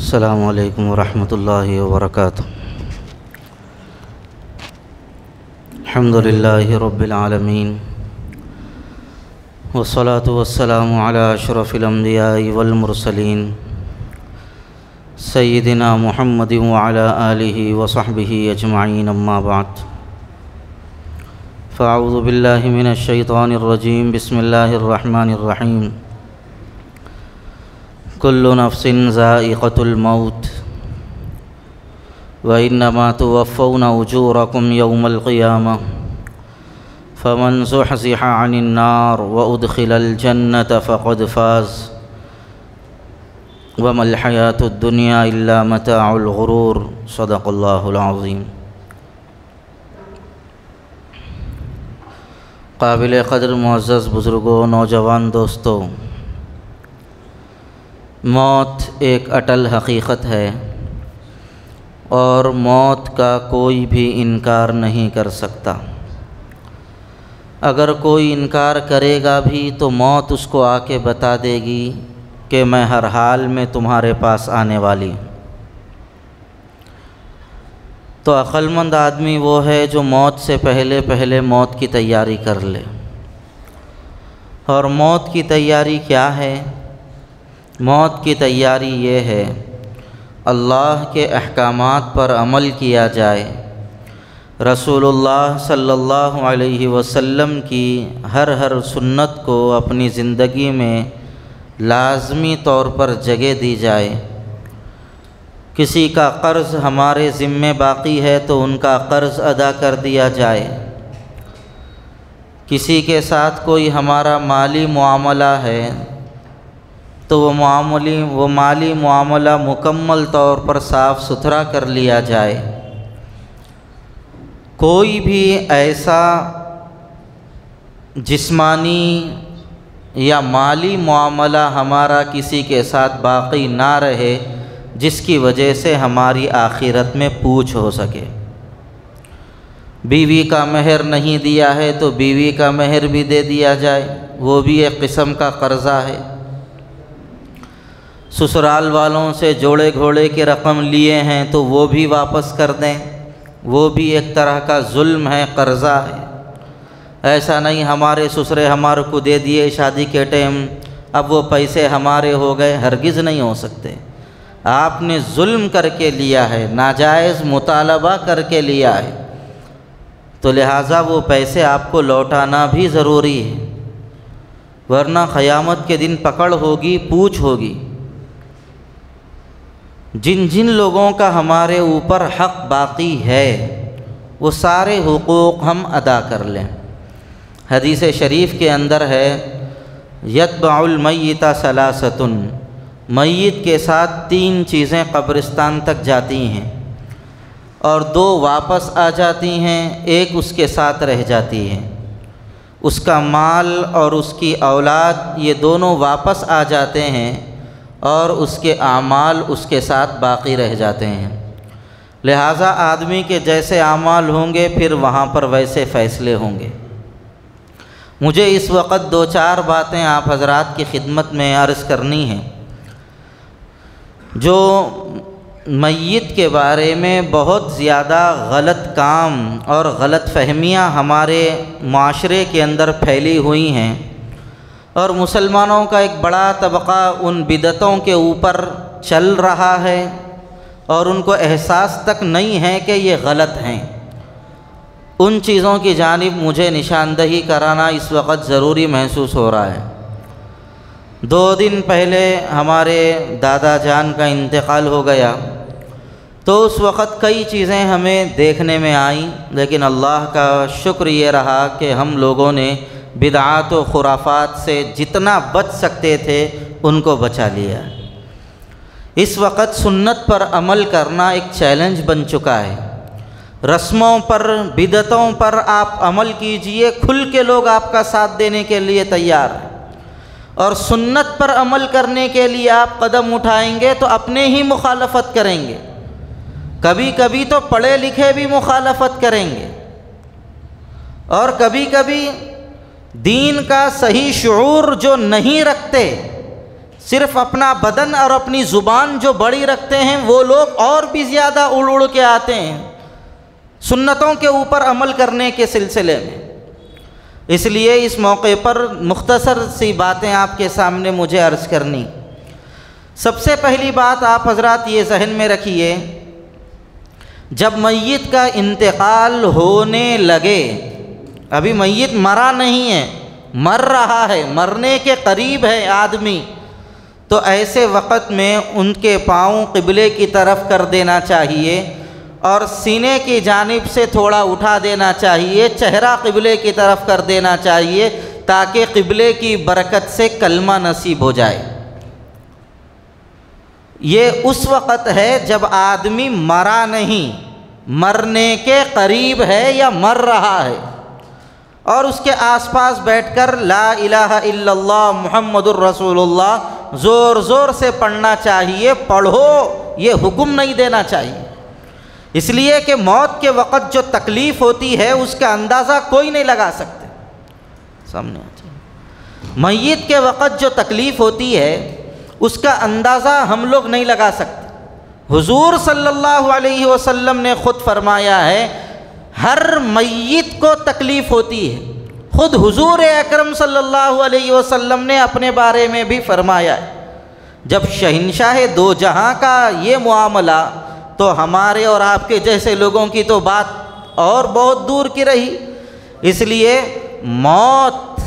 السلام علیکم ورحمۃ اللہ وبرکاتہ۔ الحمد للہ رب العالمین والصلاة والسلام علی اشرف الانبیاء والمرسلین سیدنا محمد وعلی آلہ وصحبہ اجمعین، اما بعد فاعوذ باللہ من الشیطان الرجیم، بسم اللہ الرحمن الرحیم۔ کل نفس ذائقۃ الموت وإنما توفون أجوركم يوم القيامة فمن زحزح عن النار وأدخل الجنة فقد فاز وما الحياة الدنيا إلا متاع الغرور، صدق اللہ العظیم۔ قابل قدر معزز بزرگوں، نوجوان دوستوں، موت ایک اٹل حقیقت ہے اور موت کا کوئی بھی انکار نہیں کر سکتا۔ اگر کوئی انکار کرے گا بھی تو موت اس کو آ کے بتا دے گی کہ میں ہر حال میں تمہارے پاس آنے والی ہوں۔ تو عقل مند آدمی وہ ہے جو موت سے پہلے موت کی تیاری کر لے۔ اور موت کی تیاری کیا ہے؟ موت کی تیاری یہ ہے اللہ کے احکامات پر عمل کیا جائے، رسول اللہ صلی اللہ علیہ وسلم کی ہر سنت کو اپنی زندگی میں لازمی طور پر جگہ دی جائے۔ کسی کا قرض ہمارے ذمے باقی ہے تو ان کا قرض ادا کر دیا جائے۔ کسی کے ساتھ کوئی ہمارا مالی معاملہ ہے تو وہ مالی معاملہ مکمل طور پر صاف ستھرا کر لیا جائے۔ کوئی بھی ایسا جسمانی یا مالی معاملہ ہمارا کسی کے ساتھ باقی نہ رہے جس کی وجہ سے ہماری آخرت میں پوچھ ہو سکے۔ بیوی کا مہر نہیں دیا ہے تو بیوی کا مہر بھی دے دیا جائے، وہ بھی ایک قسم کا قرضہ ہے۔ سسرال والوں سے جوڑے گھوڑے کے رقم لیے ہیں تو وہ بھی واپس کر دیں، وہ بھی ایک طرح کا ظلم ہے، قرضہ ہے۔ ایسا نہیں ہمارے سسرے ہمارے کو دے دیے شادی کے ٹائم، اب وہ پیسے ہمارے ہو گئے، ہرگز نہیں ہو سکتے۔ آپ نے ظلم کر کے لیا ہے، ناجائز مطالبہ کر کے لیا ہے، تو لہٰذا وہ پیسے آپ کو لوٹانا بھی ضروری ہے، ورنہ قیامت کے دن پکڑ ہوگی، پوچھ ہوگی۔ جن لوگوں کا ہمارے اوپر حق باقی ہے وہ سارے حقوق ہم ادا کر لیں۔ حدیث شریف کے اندر ہے یتبع المیت ثلاثۃ، میت کے ساتھ 3 چیزیں قبرستان تک جاتی ہیں اور 2 واپس آ جاتی ہیں، ایک اس کے ساتھ رہ جاتی ہے۔ اس کا مال اور اس کی اولاد، یہ دونوں واپس آ جاتے ہیں اور اس کے اعمال اس کے ساتھ باقی رہ جاتے ہیں۔ لہٰذا آدمی کے جیسے اعمال ہوں گے پھر وہاں پر ویسے فیصلے ہوں گے۔ مجھے اس وقت 2-4 باتیں آپ حضرات کی خدمت میں عرض کرنی ہیں جو میت کے بارے میں بہت زیادہ غلط کام اور غلط فہمیاں ہمارے معاشرے کے اندر پھیلی ہوئی ہیں، اور مسلمانوں کا ایک بڑا طبقہ ان بدعتوں کے اوپر چل رہا ہے اور ان کو احساس تک نہیں ہے کہ یہ غلط ہیں۔ ان چیزوں کی جانب مجھے نشاندہی کرانا اس وقت ضروری محسوس ہو رہا ہے۔ 2 دن پہلے ہمارے دادا جان کا انتقال ہو گیا، تو اس وقت کئی چیزیں ہمیں دیکھنے میں آئیں، لیکن اللہ کا شکر یہ رہا کہ ہم لوگوں نے بدعات و خرافات سے جتنا بچ سکتے تھے ان کو بچا لیا۔ اس وقت سنت پر عمل کرنا ایک چیلنج بن چکا ہے۔ رسموں پر، بدعتوں پر آپ عمل کیجئے، کھل کے لوگ آپ کا ساتھ دینے کے لیے تیار ہیں، اور سنت پر عمل کرنے کے لیے آپ قدم اٹھائیں گے تو اپنے ہی مخالفت کریں گے، کبھی کبھی تو پڑھے لکھے بھی مخالفت کریں گے، اور کبھی کبھی دین کا صحیح شعور جو نہیں رکھتے، صرف اپنا بدن اور اپنی زبان جو بڑی رکھتے ہیں وہ لوگ اور بھی زیادہ اڑ اڑ کے آتے ہیں سنتوں کے اوپر عمل کرنے کے سلسلے میں۔ اس لیے اس موقع پر مختصر سی باتیں آپ کے سامنے مجھے عرض کرنی۔ سب سے پہلی بات آپ حضرات یہ ذہن میں رکھیے، جب میت کا انتقال ہونے لگے، ابھی میت مرا نہیں ہے، مر رہا ہے، مرنے کے قریب ہے آدمی، تو ایسے وقت میں ان کے پاؤں قبلے کی طرف کر دینا چاہیے اور سینے کی جانب سے تھوڑا اٹھا دینا چاہیے، چہرہ قبلے کی طرف کر دینا چاہیے تاکہ قبلے کی برکت سے کلمہ نصیب ہو جائے۔ یہ اس وقت ہے جب آدمی مرا نہیں، مرنے کے قریب ہے یا مر رہا ہے، اور اس کے آس پاس بیٹھ کر لا الہ الا اللہ محمد الرسول اللہ زور زور سے پڑھنا چاہیے۔ پڑھو، یہ حکم نہیں دینا چاہیے، اس لیے کہ موت کے وقت جو تکلیف ہوتی ہے اس کا اندازہ کوئی نہیں لگا سکتے۔ سامنے آ جائے، میت کے وقت جو تکلیف ہوتی ہے اس کا اندازہ ہم لوگ نہیں لگا سکتے۔ حضور صلی اللہ علیہ وسلم نے خود فرمایا ہے ہر میت کو تکلیف ہوتی ہے۔ خود حضور اکرم صلی اللہ علیہ وسلم نے اپنے بارے میں بھی فرمایا ہے۔ جب شہنشاہ دو جہاں کا یہ معاملہ، تو ہمارے اور آپ کے جیسے لوگوں کی تو بات اور بہت دور کی رہی۔ اس لیے موت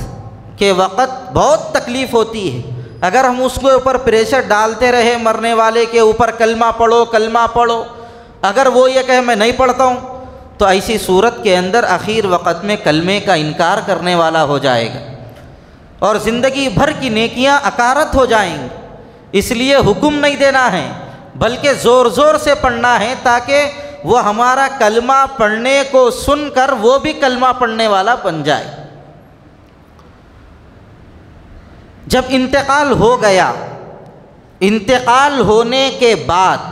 کے وقت بہت تکلیف ہوتی ہے۔ اگر ہم اس کے اوپر پریشر ڈالتے رہے مرنے والے کے اوپر، کلمہ پڑھو کلمہ پڑھو، اگر وہ یہ کہے میں نہیں پڑھتا ہوں، تو ایسی صورت کے اندر اخیر وقت میں کلمے کا انکار کرنے والا ہو جائے گا اور زندگی بھر کی نیکیاں اکارت ہو جائیں گی۔ اس لیے حکم نہیں دینا ہے بلکہ زور زور سے پڑھنا ہے تاکہ وہ ہمارا کلمہ پڑھنے کو سن کر وہ بھی کلمہ پڑھنے والا بن جائے۔ جب انتقال ہو گیا، انتقال ہونے کے بعد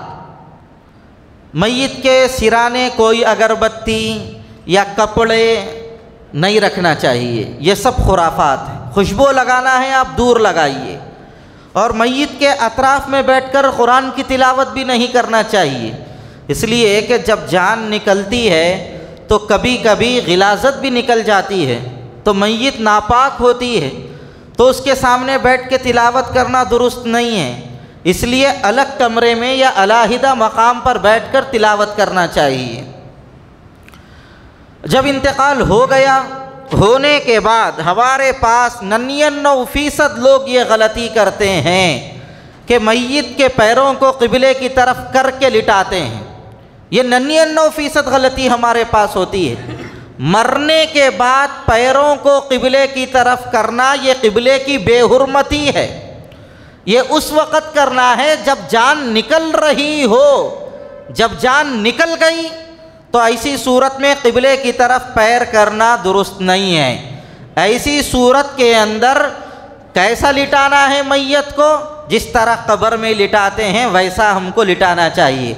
میت کے سرانے کوئی اگربتی یا کپڑے نہیں رکھنا چاہیے، یہ سب خرافات ہیں۔ خوشبو لگانا ہے آپ دور لگائیے، اور میت کے اطراف میں بیٹھ کر قرآن کی تلاوت بھی نہیں کرنا چاہیے، اس لیے کہ جب جان نکلتی ہے تو کبھی کبھی غلاظت بھی نکل جاتی ہے، تو میت ناپاک ہوتی ہے، تو اس کے سامنے بیٹھ کے تلاوت کرنا درست نہیں ہے۔ اس لیے الگ کمرے میں یا علیحدہ مقام پر بیٹھ کر تلاوت کرنا چاہیے۔ جب انتقال ہو گیا، ہونے کے بعد ہمارے پاس 99% لوگ یہ غلطی کرتے ہیں کہ میت کے پیروں کو قبلے کی طرف کر کے لٹاتے ہیں۔ یہ 99% غلطی ہمارے پاس ہوتی ہے۔ مرنے کے بعد پیروں کو قبلے کی طرف کرنا یہ قبلے کی بے حرمتی ہے۔ یہ اس وقت کرنا ہے جب جان نکل رہی ہو۔ جب جان نکل گئی تو ایسی صورت میں قبلے کی طرف پیر کرنا درست نہیں ہے۔ ایسی صورت کے اندر کیسا لٹانا ہے میت کو؟ جس طرح قبر میں لٹاتے ہیں ویسا ہم کو لٹانا چاہیے۔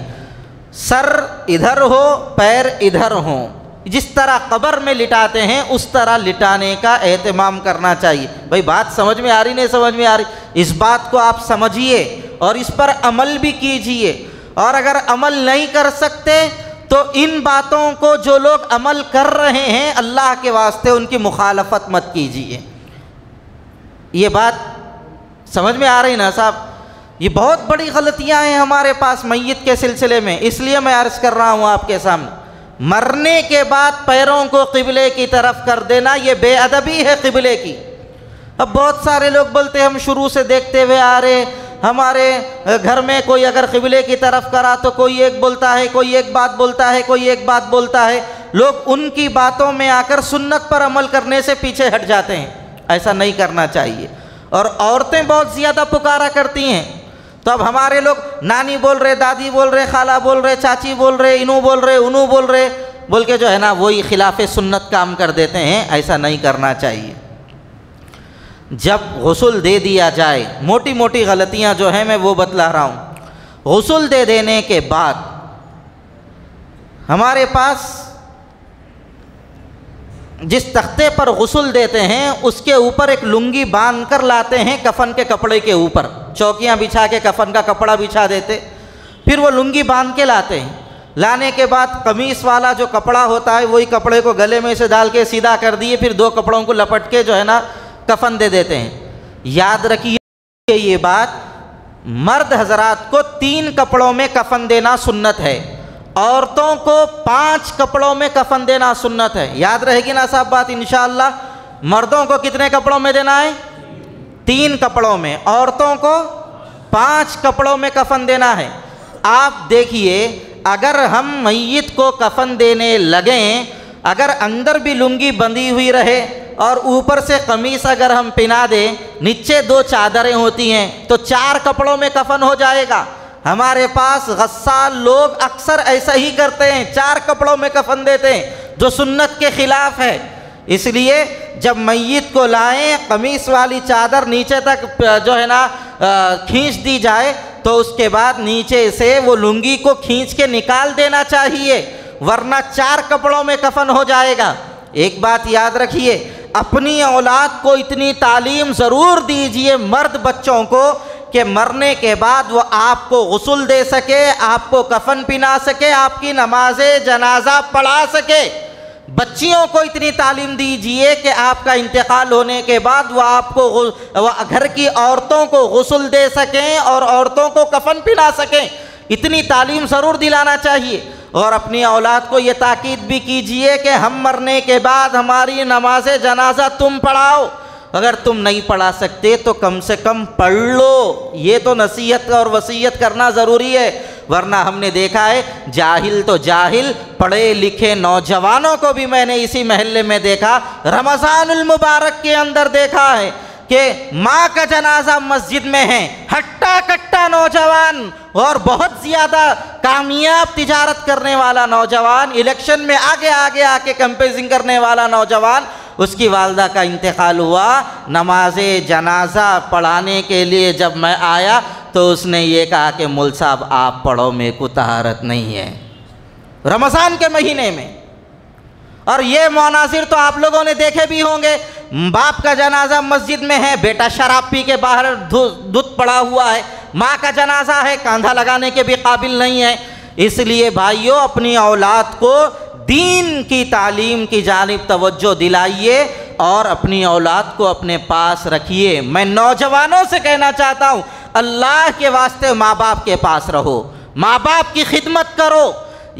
سر ادھر ہو، پیر ادھر ہوں، جس طرح قبر میں لٹاتے ہیں اس طرح لٹانے کا اہتمام کرنا چاہیے۔ بھائی بات سمجھ میں آ رہی نہیں سمجھ میں آ رہی؟ اس بات کو آپ سمجھیے اور اس پر عمل بھی کیجئے، اور اگر عمل نہیں کر سکتے تو ان باتوں کو جو لوگ عمل کر رہے ہیں اللہ کے واسطے ان کی مخالفت مت کیجئے۔ یہ بات سمجھ میں آ رہی نا صاحب؟ یہ بہت بڑی غلطیاں ہیں ہمارے پاس میت کے سلسلے میں، اس لیے میں عرض کر رہا ہوں آپ کے سامنے۔ مرنے کے بعد پیروں کو قبلے کی طرف کر دینا یہ بے ادبی ہے قبلے کی۔ اب بہت سارے لوگ بولتے ہیں ہم شروع سے دیکھتے ہوئے آ رہے، ہمارے گھر میں کوئی اگر قبلے کی طرف کرا تو کوئی ایک بولتا ہے، کوئی ایک بات بولتا ہے، کوئی ایک بات بولتا ہے۔ لوگ ان کی باتوں میں آ کر سنت پر عمل کرنے سے پیچھے ہٹ جاتے ہیں۔ ایسا نہیں کرنا چاہیے۔ اور عورتیں بہت زیادہ پکارا کرتی ہیں، تو اب ہمارے لوگ نانی بول رہے، دادی بول رہے، خالہ بول رہے، چاچی بول رہے، انو بول رہے، انو بول رہے، بول کے جو ہے نا وہی خلاف سنت کام کر دیتے ہیں۔ ایسا نہیں کرنا چاہیے۔ جب غسل دے دیا جائے، موٹی موٹی غلطیاں جو ہیں میں وہ بتلا رہا ہوں۔ غسل دے دینے کے بعد ہمارے پاس جس تختے پر غسل دیتے ہیں اس کے اوپر ایک لنگی باندھ کر لاتے ہیں کفن کے کپڑے کے اوپر۔ چوکیاں بچھا کے کفن کا کپڑا بچھا دیتے، پھر وہ لنگی باندھ کے لاتے ہیں، لانے کے بعد قمیص والا جو کپڑا ہوتا ہے وہی کپڑے کو گلے میں سے ڈال کے سیدھا کر دیے، پھر 2 کپڑوں کو لپٹ کے جو ہے نا کفن دے دیتے ہیں۔ یاد رکھیے یہ بات، مرد حضرات کو 3 کپڑوں میں کفن دینا سنت ہے، عورتوں کو 5 کپڑوں میں کفن دینا سنت ہے۔ یاد رہے گی نا صاحب بات انشاءاللہ؟ مردوں کو کتنے کپڑوں میں دینا ہے؟ 3 کپڑوں میں، عورتوں کو 5 کپڑوں میں کفن دینا ہے۔ آپ دیکھیے اگر ہم میت کو کفن دینے لگیں، اگر اندر بھی لنگی بندھی ہوئی رہے اور اوپر سے قمیص اگر ہم پہنا دیں، نیچے 2 چادریں ہوتی ہیں تو 4 کپڑوں میں کفن ہو جائے گا۔ ہمارے پاس غسال لوگ اکثر ایسا ہی کرتے ہیں، 4 کپڑوں میں کفن دیتے ہیں جو سنت کے خلاف ہے۔ اس لیے جب میت کو لائیں، قمیص والی چادر نیچے تک جو ہے نا کھینچ دی جائے تو اس کے بعد نیچے سے وہ لنگی کو کھینچ کے نکال دینا چاہیے، ورنہ 4 کپڑوں میں کفن ہو جائے گا۔ ایک بات یاد رکھیے، اپنی اولاد کو اتنی تعلیم ضرور دیجئے مرد بچوں کو کہ مرنے کے بعد وہ آپ کو غسل دے سکے، آپ کو کفن پہنا سکے، آپ کی نماز جنازہ پڑھا سکے۔ بچیوں کو اتنی تعلیم دیجئے کہ آپ کا انتقال ہونے کے بعد وہ آپ کو گھر کی عورتوں کو غسل دے سکیں اور عورتوں کو کفن پہنا سکیں۔ اتنی تعلیم ضرور دلانا چاہیے، اور اپنی اولاد کو یہ تاکید بھی کیجئے کہ ہم مرنے کے بعد ہماری نماز جنازہ تم پڑھاؤ، اگر تم نہیں پڑھا سکتے تو کم سے کم پڑھ لو۔ یہ تو نصیحت اور وصیت کرنا ضروری ہے، ورنہ ہم نے دیکھا ہے جاہل تو جاہل، پڑھے لکھے نوجوانوں کو بھی میں نے اسی محلے میں دیکھا، رمضان المبارک کے اندر دیکھا ہے کہ ماں کا جنازہ مسجد میں ہے، ہٹا کٹا نوجوان اور بہت زیادہ کامیاب تجارت کرنے والا نوجوان، الیکشن میں آگے آگے آ کے کیمپیئننگ کرنے والا نوجوان، اس کی والدہ کا انتقال ہوا، نماز جنازہ پڑھانے کے لیے جب میں آیا تو اس نے یہ کہا کہ مول صاحب آپ پڑھو، میرے کو طہارت نہیں ہے، رمضان کے مہینے میں۔ اور یہ مناظر تو آپ لوگوں نے دیکھے بھی ہوں گے، باپ کا جنازہ مسجد میں ہے، بیٹا شراب پی کے باہر دھت پڑا ہوا ہے، ماں کا جنازہ ہے، کاندھا لگانے کے بھی قابل نہیں ہے۔ اس لیے بھائیوں اپنی اولاد کو دین کی تعلیم کی جانب توجہ دلائیے اور اپنی اولاد کو اپنے پاس رکھیے۔ میں نوجوانوں سے کہنا چاہتا ہوں، اللہ کے واسطے ماں باپ کے پاس رہو، ماں باپ کی خدمت کرو۔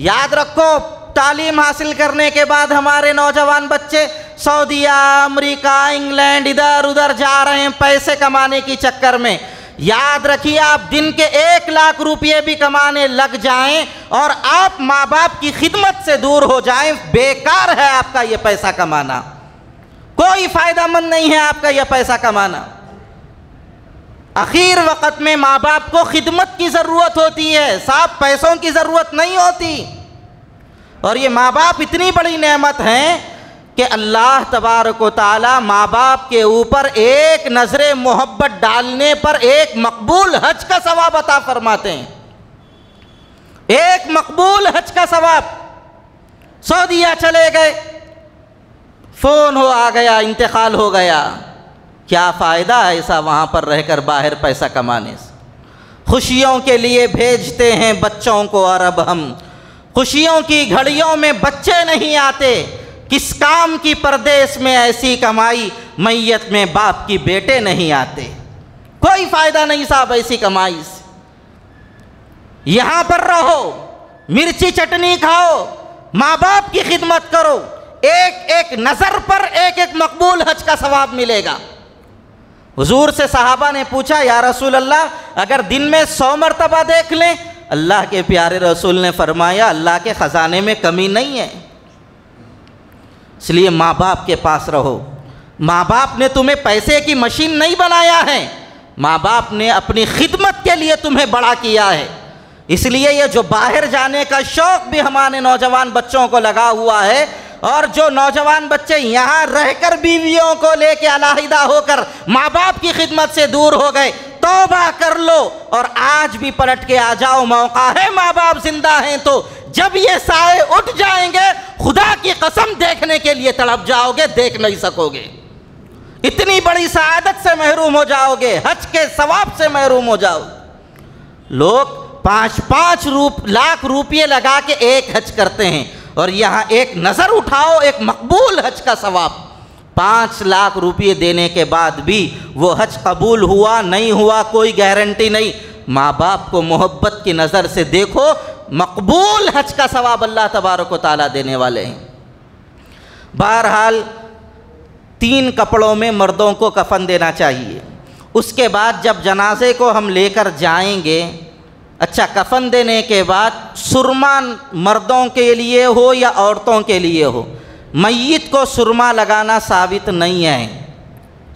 یاد رکھو تعلیم حاصل کرنے کے بعد ہمارے نوجوان بچے سعودیہ، امریکہ، انگلینڈ ادھر ادھر جا رہے ہیں پیسے کمانے کی چکر میں۔ یاد رکھیے آپ دن کے 1 لاکھ روپے بھی کمانے لگ جائیں اور آپ ماں باپ کی خدمت سے دور ہو جائیں، بیکار ہے آپ کا یہ پیسہ کمانا، کوئی فائدہ مند نہیں ہے آپ کا یہ پیسہ کمانا۔ اخیر وقت میں ماں باپ کو خدمت کی ضرورت ہوتی ہے، صاحب پیسوں کی ضرورت نہیں ہوتی۔ اور یہ ماں باپ اتنی بڑی نعمت ہیں کہ اللہ تبارک و تعالی ماں باپ کے اوپر ایک نظر محبت ڈالنے پر ایک مقبول حج کا ثواب عطا فرماتے ہیں، ایک مقبول حج کا ثواب۔ سعودیہ چلے گئے، فون آ گیا، انتقال ہو گیا، کیا فائدہ ایسا وہاں پر رہ کر باہر پیسہ کمانے سے؟ خوشیوں کے لیے بھیجتے ہیں بچوں کو عرب ہم، خوشیوں کی گھڑیوں میں بچے نہیں آتے، کس کام کی پردیس میں ایسی کمائی، میت میں باپ کی بیٹے نہیں آتے، کوئی فائدہ نہیں صاحب ایسی کمائی سے۔ یہاں پر رہو، مرچی چٹنی کھاؤ، ماں باپ کی خدمت کرو، ایک ایک نظر پر ایک ایک مقبول حج کا ثواب ملے گا۔ حضور سے صحابہ نے پوچھا یا رسول اللہ اگر دن میں 100 مرتبہ دیکھ لیں؟ اللہ کے پیارے رسول نے فرمایا اللہ کے خزانے میں کمی نہیں ہے۔ اس لیے ماں باپ کے پاس رہو۔ ماں باپ نے تمہیں پیسے کی مشین نہیں بنایا ہے، ماں باپ نے اپنی خدمت کے لیے تمہیں بڑا کیا ہے۔ اس لیے یہ جو باہر جانے کا شوق بھی ہمارے نوجوان بچوں کو لگا ہوا ہے، اور جو نوجوان بچے یہاں رہ کر بیویوں کو لے کے علیحدہ ہو کر ماں باپ کی خدمت سے دور ہو گئے، توبہ کر لو اور آج بھی پلٹ کے آ جاؤ، موقع ہے، ماں باپ زندہ ہیں تو جب یہ سائے اٹھ جائیں گے خدا کی قسم دیکھنے کے لیے تڑپ جاؤ گے، دیکھ نہیں سکو گے۔ اتنی بڑی سعادت سے محروم ہو جاؤ گے، حج کے ثواب سے محروم ہو جاؤ۔ لوگ 5 لاکھ روپے لگا کے ایک حج کرتے ہیں، اور یہاں ایک نظر اٹھاؤ ایک مقبول حج کا ثواب، 5 لاکھ روپے دینے کے بعد بھی وہ حج قبول ہوا نہیں ہوا کوئی گارنٹی نہیں۔ ماں باپ کو محبت کی نظر سے دیکھو، مقبول حج کا ثواب اللہ تبارک و تعالیٰ دینے والے ہیں۔ بہرحال 3 کپڑوں میں مردوں کو کفن دینا چاہیے۔ اس کے بعد جب جنازے کو ہم لے کر جائیں گے، اچھا کفن دینے کے بعد سرما مردوں کے لیے ہو یا عورتوں کے لیے ہو، میت کو سرما لگانا ثابت نہیں ہے۔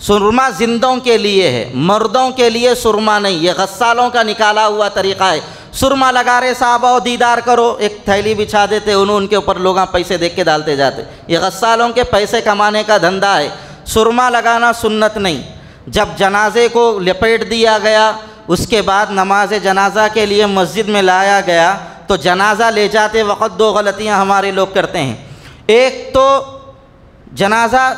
سرما زندوں کے لیے ہے، مردوں کے لیے سرما نہیں، یہ غسالوں کا نکالا ہوا طریقہ ہے۔ سرما لگا رہے صاحب آؤ دیدار کرو، ایک تھیلی بچھا دیتے ان کے اوپر لوگ پیسے دیکھ کے ڈالتے جاتے، یہ غسالوں کے پیسے کمانے کا دھندا ہے۔ سرما لگانا سنت نہیں۔ جب جنازے کو لپیٹ دیا گیا، اس کے بعد نماز جنازہ کے لیے مسجد میں لایا گیا، تو جنازہ لے جاتے وقت 2 غلطیاں ہمارے لوگ کرتے ہیں۔ ایک تو جنازہ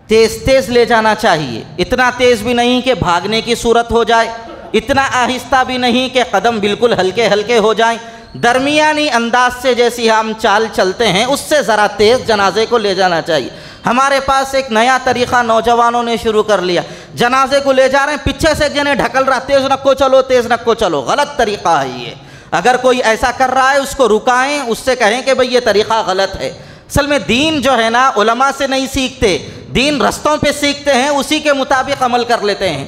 تیز لے جانا چاہیے، اتنا تیز بھی نہیں کہ بھاگنے کی صورت ہو جائے، اتنا آہستہ بھی نہیں کہ قدم بالکل ہلکے ہلکے ہو جائیں، درمیانی انداز سے جیسی ہم چال چلتے ہیں اس سے ذرا تیز جنازے کو لے جانا چاہیے۔ ہمارے پاس ایک نیا طریقہ نوجوانوں نے شروع کر لیا، جنازے کو لے جا رہے ہیں، پیچھے سے ایک جنے ڈھکل رہا، تیز نکو چلو تیز نکو چلو، غلط طریقہ ہے یہ۔ اگر کوئی ایسا کر رہا ہے اس کو رکائیں، اس سے کہیں کہ بھئی یہ طریقہ غلط ہے۔ اصل میں دین جو ہے نا علماء سے نہیں سیکھتے، دین رستوں پہ سیکھتے ہیں، اسی کے مطابق عمل کر لیتے ہیں،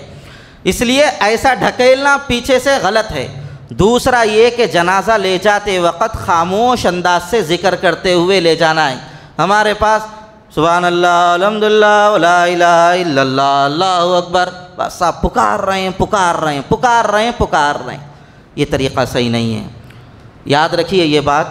اس لیے ایسا ڈھکیلنا پیچھے سے غلط ہے۔ دوسرا یہ کہ جنازہ لے جاتے وقت خاموش انداز سے ذکر کرتے ہوئے لے جانا ہے۔ ہمارے پاس سبحان اللہ الحمدللہ لا الہ الا اللہ اللہ اکبر، بس آپ پکار رہے ہیں، یہ طریقہ صحیح نہیں ہے۔ یاد رکھیے یہ بات،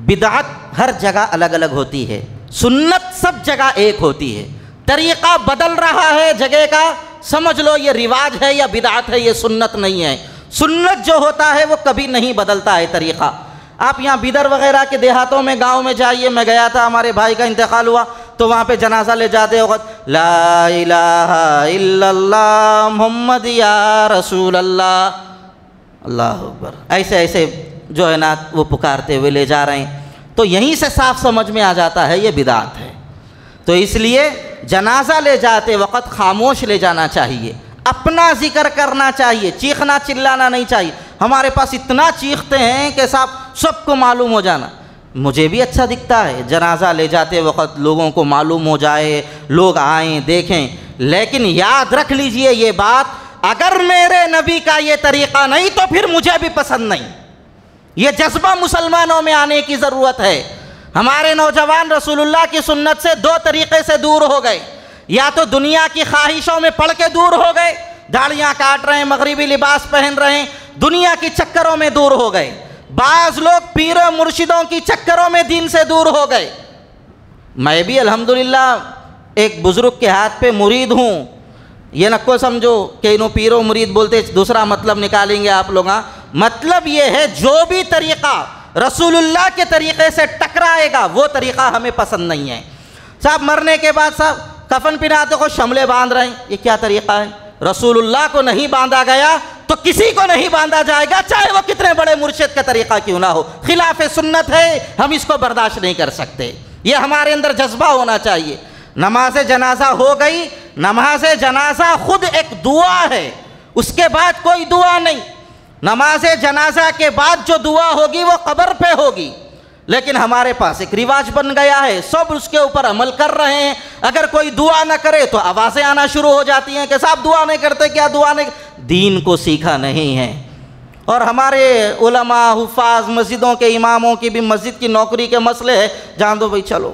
بدعت ہر جگہ الگ الگ ہوتی ہے، سنت سب جگہ ایک ہوتی ہے۔ طریقہ بدل رہا ہے جگہ کا، سمجھ لو یہ رواج ہے یا بدعت ہے، یہ سنت نہیں ہے۔ سنت جو ہوتا ہے وہ کبھی نہیں بدلتا ہے طریقہ۔ آپ یہاں بیدر وغیرہ کے دیہاتوں میں گاؤں میں جائیے، میں گیا تھا، ہمارے بھائی کا انتقال ہوا تو وہاں پہ جنازہ لے جاتے وقت لا الہ الا اللہ محمد یا رسول اللہ، اللہ اکبر، ایسے جو ہے نا وہ پکارتے ہوئے لے جا رہے ہیں، تو یہیں سے صاف سمجھ میں آ جاتا ہے یہ بدعت ہے۔ تو اس لیے جنازہ لے جاتے وقت خاموش لے جانا چاہیے، اپنا ذکر کرنا چاہیے، چیخنا چلانا نہیں چاہیے۔ ہمارے پاس اتنا چیختے ہیں کہ صاحب سب کو معلوم ہو جانا۔ مجھے بھی اچھا دکھتا ہے جنازہ لے جاتے وقت لوگوں کو معلوم ہو جائے، لوگ آئیں دیکھیں، لیکن یاد رکھ لیجئے یہ بات، اگر میرے نبی کا یہ طریقہ نہیں تو پھر مجھے بھی پسند نہیں۔ یہ جذبہ مسلمانوں میں آنے کی ضرورت ہے۔ ہمارے نوجوان رسول اللہ کی سنت سے 2 طریقے سے دور ہو گئے، یا تو دنیا کی خواہشوں میں پڑھ کے دور ہو گئے، داڑیاں کاٹ رہے ہیں، مغربی لباس پہن رہے ہیں، دنیا کی چکروں میں دور ہو گئے۔ بعض لوگ پیر و مرشدوں کی چکروں میں دین سے دور ہو گئے۔ میں بھی الحمدللہ ایک بزرگ کے ہاتھ پہ مرید ہوں، یہ نہ کو سمجھو کہ انہوں پیر و مرید بولتے دوسرا مطلب نکالیں گے آپ لوگ۔ مطلب یہ ہے جو بھی طریقہ رسول اللہ کے طریقے سے ٹکرائے گا وہ طریقہ ہمیں پسند نہیں ہے۔ صاحب مرنے کے بعد صاحب کفن پہناتے کو شملے باندھ رہے ہیں، یہ کیا طریقہ ہے؟ رسول اللہ کو نہیں باندھا گیا تو کسی کو نہیں باندھا جائے گا، چاہے وہ کتنے بڑے مرشد کا طریقہ کیوں نہ ہو، خلاف سنت ہے، ہم اس کو برداشت نہیں کر سکتے۔ یہ ہمارے اندر جذبہ ہونا چاہیے۔ نماز جنازہ ہو گئی، نماز جنازہ خود ایک دعا ہے، اس کے بعد کوئی دعا نہیں۔ نماز جنازہ کے بعد جو دعا ہوگی وہ قبر پہ ہوگی، لیکن ہمارے پاس ایک رواج بن گیا ہے، سب اس کے اوپر عمل کر رہے ہیں۔ اگر کوئی دعا نہ کرے تو آوازیں آنا شروع ہو جاتی ہیں کہ صاحب دعا نہیں کرتے، کیا دعا نہیں؟ دین کو سیکھا نہیں ہے۔ اور ہمارے علماء حفاظ مسجدوں کے اماموں کی بھی مسجد کی نوکری کے مسئلے ہیں، جان دو بھائی چلو۔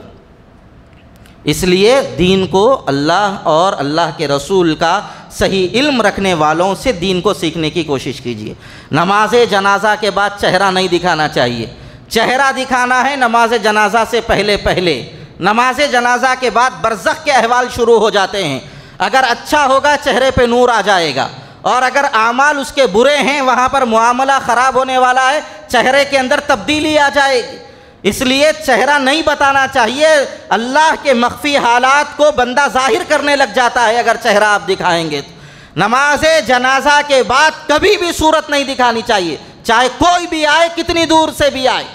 اس لیے دین کو اللہ اور اللہ کے رسول کا صحیح علم رکھنے والوں سے دین کو سیکھنے کی کوشش کیجیے۔ نماز جنازہ کے بعد چہرہ نہیں دکھانا چاہیے، چہرہ دکھانا ہے نماز جنازہ سے پہلے۔ نماز جنازہ کے بعد برزخ کے احوال شروع ہو جاتے ہیں، اگر اچھا ہوگا چہرے پہ نور آ جائے گا، اور اگر اعمال اس کے برے ہیں، وہاں پر معاملہ خراب ہونے والا ہے، چہرے کے اندر تبدیلی آ جائے گی۔ اس لیے چہرہ نہیں بتانا چاہیے. اللہ کے مخفی حالات کو بندہ ظاہر کرنے لگ جاتا ہے اگر چہرہ آپ دکھائیں گے. نماز جنازہ کے بعد کبھی بھی صورت نہیں دکھانی چاہیے، چاہے کوئی بھی آئے، کتنی دور سے بھی آئے.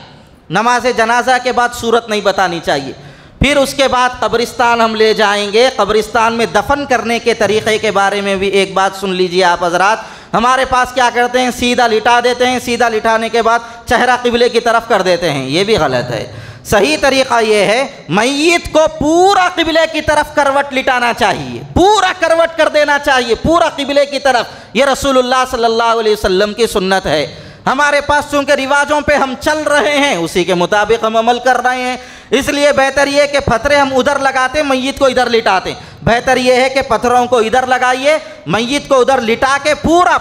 نماز جنازہ کے بعد صورت نہیں بتانی چاہیے. پھر اس کے بعد قبرستان ہم لے جائیں گے. قبرستان میں دفن کرنے کے طریقے کے بارے میں بھی ایک بات سن لیجئے آپ حضرات. ہمارے پاس کیا کرتے ہیں، سیدھا لٹا دیتے ہیں، سیدھا لٹانے کے بعد چہرہ قبلے کی طرف کر دیتے ہیں. یہ بھی غلط ہے. صحیح طریقہ یہ ہے میت کو پورا قبلے کی طرف کروٹ لٹانا چاہیے، پورا کروٹ کر دینا چاہیے پورا قبلے کی طرف. یہ رسول اللہ صلی اللہ علیہ وسلم کی سنت ہے. ہمارے پاس چونکہ رواجوں پہ ہم چل رہے ہیں، اسی کے مطابق ہم عمل کر رہے ہیں. اس لیے بہتر یہ ہے کہ پتھریں ہم ادھر لگاتے، میت کو ادھر لٹاتے. بہتر یہ ہے کہ پتھروں کو ادھر لگائیے، میت کو ادھر لٹا کے پورا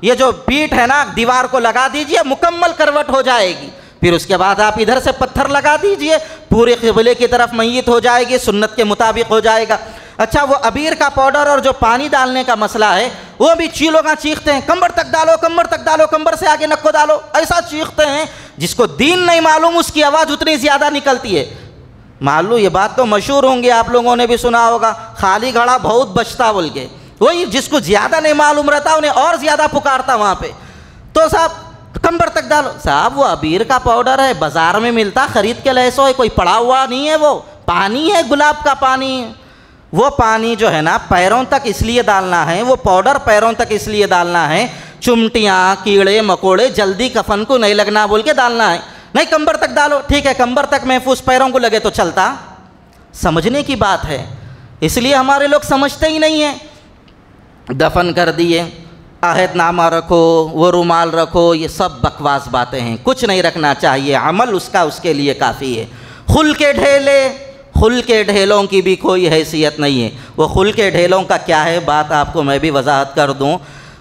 یہ جو پیٹھ ہے نا دیوار کو لگا دیجئے، مکمل کروٹ ہو جائے گی. پھر اس کے بعد آپ ادھر سے پتھر لگا دیجئے، پورے قبلے کی طرف میت ہو جائے گی، سنت کے مطابق ہو جائے گا. اچھا، وہ عبیر کا پاؤڈر اور جو پانی ڈالنے کا مسئلہ ہے، وہ بھی چیلوں کا چیختے ہیں، کمر تک ڈالو، کمر تک ڈالو، کمر سے آگے نک کو ڈالو، ایسا چیختے ہیں. جس کو دین نہیں معلوم اس کی آواز اتنی زیادہ نکلتی ہے. معلوم یہ بات تو مشہور ہوں گی، آپ لوگوں نے بھی سنا ہوگا، خالی گھڑا بہت بچتا بول کے. وہی جس کو زیادہ نہیں معلوم رہتا انہیں اور زیادہ پکارتا وہاں پہ. تو صاحب کمر تک ڈالو. صاحب وہ عبیر کا پاؤڈر ہے، بازار میں ملتا، خرید کے لے سو، کوئی پڑا ہوا نہیں ہے. وہ پانی ہے، گلاب کا پانی. وہ پانی جو ہے نا پیروں تک اس لیے ڈالنا ہے، وہ پاؤڈر پیروں تک اس لیے ڈالنا ہے، چمٹیاں کیڑے مکوڑے جلدی کفن کو نہیں لگنا بول کے ڈالنا ہے. نہیں کمر تک ڈالو، ٹھیک ہے کمر تک محفوظ، پیروں کو لگے تو چلتا. سمجھنے کی بات ہے. اس لیے ہمارے لوگ سمجھتے ہی نہیں ہیں. دفن کر دیے، عہد نامہ رکھو، وہ رومال رکھو، یہ سب بکواس باتیں ہیں. کچھ نہیں رکھنا چاہیے، عمل اس کا اس کے لیے کافی ہے. خل کے ڈھیلے، خل کے ڈھیلوں کی بھی کوئی حیثیت نہیں ہے. وہ خل کے ڈھیلوں کا کیا ہے بات آپ کو میں بھی وضاحت کر دوں.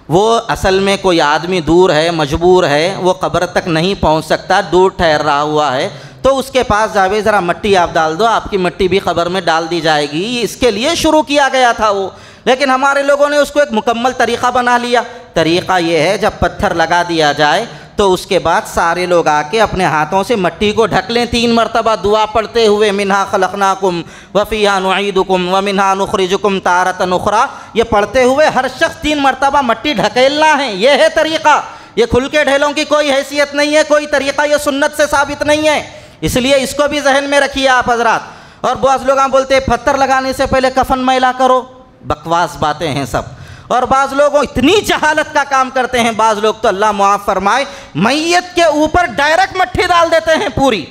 وہ اصل میں کوئی آدمی دور ہے، مجبور ہے، وہ قبر تک نہیں پہنچ سکتا، دور ٹھہر رہا ہوا ہے، تو اس کے پاس جاوے ذرا مٹی آپ ڈال دو، آپ کی مٹی بھی قبر میں ڈال دی جائے گی. اس کے لیے شروع کیا گیا تھا وہ. لیکن ہمارے لوگوں نے اس کو ایک مکمل طریقہ بنا لیا. طریقہ یہ ہے جب پتھر لگا دیا جائے تو اس کے بعد سارے لوگ آ کے اپنے ہاتھوں سے مٹی کو ڈھک لیں 3 مرتبہ دعا پڑھتے ہوئے، منہا خلقناکم وفیہا نعیدکم ومنہا نخرجکم تارۃ اخری. یہ پڑھتے ہوئے ہر شخص 3 مرتبہ مٹی ڈھکیلنا ہے. یہ ہے طریقہ. یہ کھل کے ڈھیلوں کی کوئی حیثیت نہیں ہے، کوئی طریقہ یہ سنت سے ثابت نہیں ہے. اس لیے اس کو بھی ذہن میں رکھیے آپ حضرات. اور بعض لوگ بولتے ہیں پتھر لگانے سے پہلے کفن میلا کرو. بکواس باتیں ہیں سب. اور بعض لوگ اتنی جہالت کا کام کرتے ہیں، بعض لوگ تو اللہ معاف فرمائے میت کے اوپر ڈائریکٹ مٹی ڈال دیتے ہیں پوری.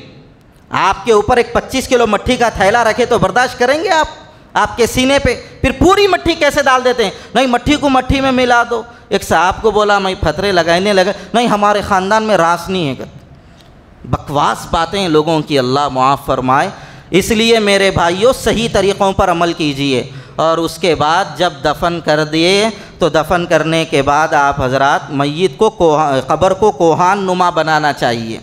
آپ کے اوپر ایک 25 کلو مٹی کا تھیلا رکھے تو برداشت کریں گے آپ کے سینے پہ؟ پھر پوری مٹی کیسے ڈال دیتے ہیں؟ نہیں مٹی کو مٹی میں ملا دو. ایک صاحب کو بولا میں پتھرے لگانے لگا، نہیں ہمارے خاندان میں راس نہیں ہے. بکواس باتیں لوگوں کی، اللہ معاف فرمائے. اس لیے میرے بھائیوں صحیح طریقوں پر عمل کیجئے. اور اس کے بعد جب دفن کر دیے تو دفن کرنے کے بعد آپ حضرات میت کو قبر کو کوہان نما بنانا چاہیے.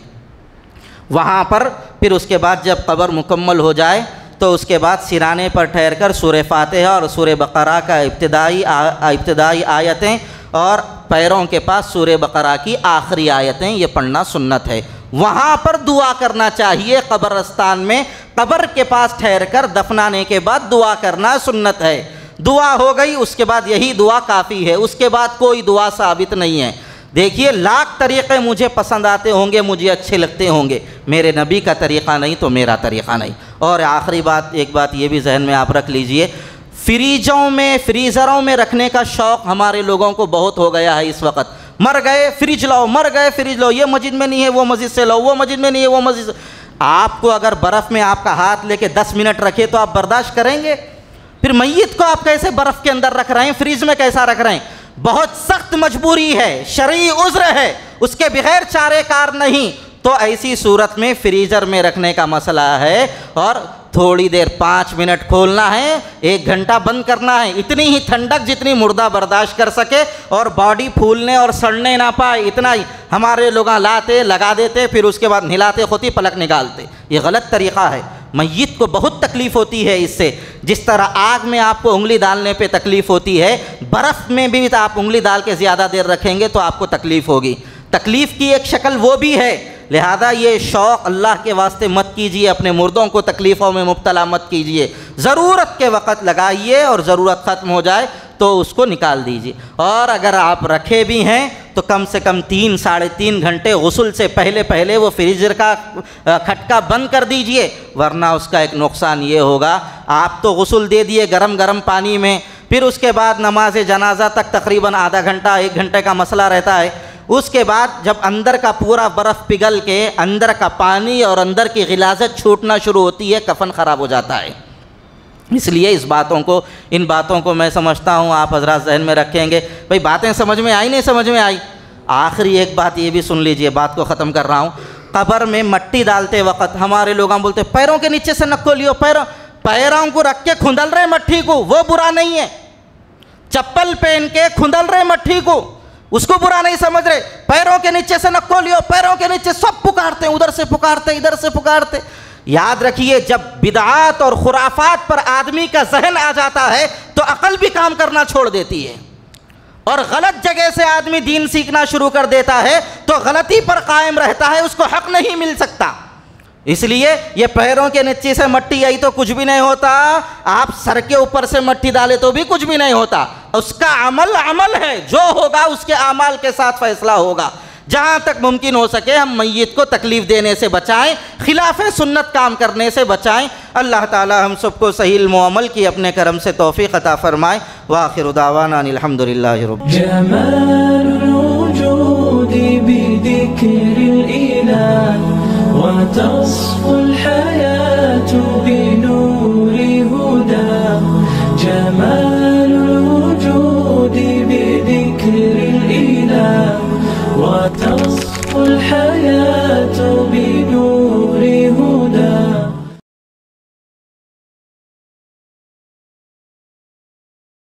وہاں پر پھر اس کے بعد جب قبر مکمل ہو جائے تو اس کے بعد سرانے پر ٹھہر کر سورہ فاتحہ اور سورہ بقرہ کا ابتدائی آیتیں اور پیروں کے پاس سورہ بقرہ کی آخری آیتیں یہ پڑھنا سنت ہے. وہاں پر دعا کرنا چاہیے قبرستان میں، قبر کے پاس ٹھہر کر دفنانے کے بعد دعا کرنا سنت ہے. دعا ہو گئی اس کے بعد یہی دعا کافی ہے، اس کے بعد کوئی دعا ثابت نہیں ہے. دیکھیے لاکھ طریقے مجھے پسند آتے ہوں گے، مجھے اچھے لگتے ہوں گے، میرے نبی کا طریقہ نہیں تو میرا طریقہ نہیں. اور آخری بات، ایک بات یہ بھی ذہن میں آپ رکھ لیجئے، فریزروں میں رکھنے کا شوق ہمارے لوگوں کو بہت ہو گیا ہے اس وقت. مر گئے فریج لاؤ، مر گئے فریج لاؤ، یہ مسجد میں نہیں ہے وہ مسجد سے لاؤ، وہ مسجد میں نہیں ہے وہ مسجد سے. آپ کو اگر برف میں آپ کا ہاتھ لے کے 10 منٹ رکھے تو آپ برداشت کریں گے؟ پھر میت کو آپ کیسے برف کے اندر رکھ رہے ہیں، فریج میں کیسا رکھ رہے ہیں؟ بہت سخت مجبوری ہے، شرعی عذر ہے، اس کے بغیر چارے کار نہیں. تو ایسی صورت میں فریزر میں رکھنے کا مسئلہ ہے. اور تھوڑی دیر 5 منٹ کھولنا ہے، 1 گھنٹہ بند کرنا ہے، اتنی ہی ٹھنڈک جتنی مردہ برداشت کر سکے اور باڈی پھولنے اور سڑنے نہ پائے، اتنا ہی. ہمارے لوگ لاتے لگا دیتے، پھر اس کے بعد نہلاتے خود ہی پلک نکالتے. یہ غلط طریقہ ہے. میت کو بہت تکلیف ہوتی ہے اس سے. جس طرح آگ میں آپ کو انگلی ڈالنے پہ تکلیف ہوتی ہے، برف میں بھی آپ انگلی ڈال کے زیادہ دیر رکھیں گے تو آپ کو تکلیف ہوگی. تکلیف کی ایک شکل وہ بھی ہے لہذا یہ شوق اللہ کے واسطے مت کیجیے، اپنے مردوں کو تکلیفوں میں مبتلا مت کیجیے، ضرورت کے وقت لگائیے اور ضرورت ختم ہو جائے تو اس کو نکال دیجیے۔ اور اگر آپ رکھے بھی ہیں تو کم سے کم 3-3.5 گھنٹے غسل سے پہلے وہ فریزر کا کھٹکا بند کر دیجئے، ورنہ اس کا ایک نقصان یہ ہوگا، آپ تو غسل دے دیے گرم پانی میں، پھر اس کے بعد نماز جنازہ تک تقریباً آدھا گھنٹہ 1 گھنٹے کا مسئلہ رہتا ہے، اس کے بعد جب اندر کا پورا برف پگھل کے اندر کا پانی اور اندر کی غلاظت چھوٹنا شروع ہوتی ہے، کفن خراب ہو جاتا ہے۔ اس لیے ان باتوں کو میں سمجھتا ہوں آپ حضرات ذہن میں رکھیں گے۔ بھئی باتیں سمجھ میں آئی نہیں سمجھ میں آئی؟ آخری ایک بات یہ بھی سن لیجئے، بات کو ختم کر رہا ہوں۔ قبر میں مٹی ڈالتے وقت ہمارے لوگ ہم بولتے پیروں کے نیچے سے نکو لیو، پیروں کو رکھ کے کھندل رہے مٹی کو، وہ برا نہیں ہے۔ چپل پہن کے کھندل رہے مٹی کو، اس کو برا نہیں سمجھ رہے۔ پیروں کے نیچے سے نکو لیو، پیروں کے نیچے سب پکارتے ہیں، ادھر سے پکارتے ادھر سے پکارتے۔ یاد رکھیے جب بدعات اور خرافات پر آدمی کا ذہن آ جاتا ہے تو عقل بھی کام کرنا چھوڑ دیتی ہے، اور غلط جگہ سے آدمی دین سیکھنا شروع کر دیتا ہے تو غلطی پر قائم رہتا ہے، اس کو حق نہیں مل سکتا۔ اس لیے یہ پیروں کے نیچے سے مٹی آئی تو کچھ بھی نہیں ہوتا، آپ سر کے اوپر سے مٹی ڈالے تو بھی کچھ بھی نہیں ہوتا، اس کا عمل ہے، جو ہوگا اس کے اعمال کے ساتھ فیصلہ ہوگا۔ جہاں تک ممکن ہو سکے ہم میت کو تکلیف دینے سے بچائیں، خلاف سنت کام کرنے سے بچائیں۔ اللہ تعالی ہم سب کو صحیح علم و عمل کی اپنے کرم سے توفیق عطا فرمائے۔ وآخر دعوانا ان الحمدللہ رب جمال الوجود بذكر الإله وتصفو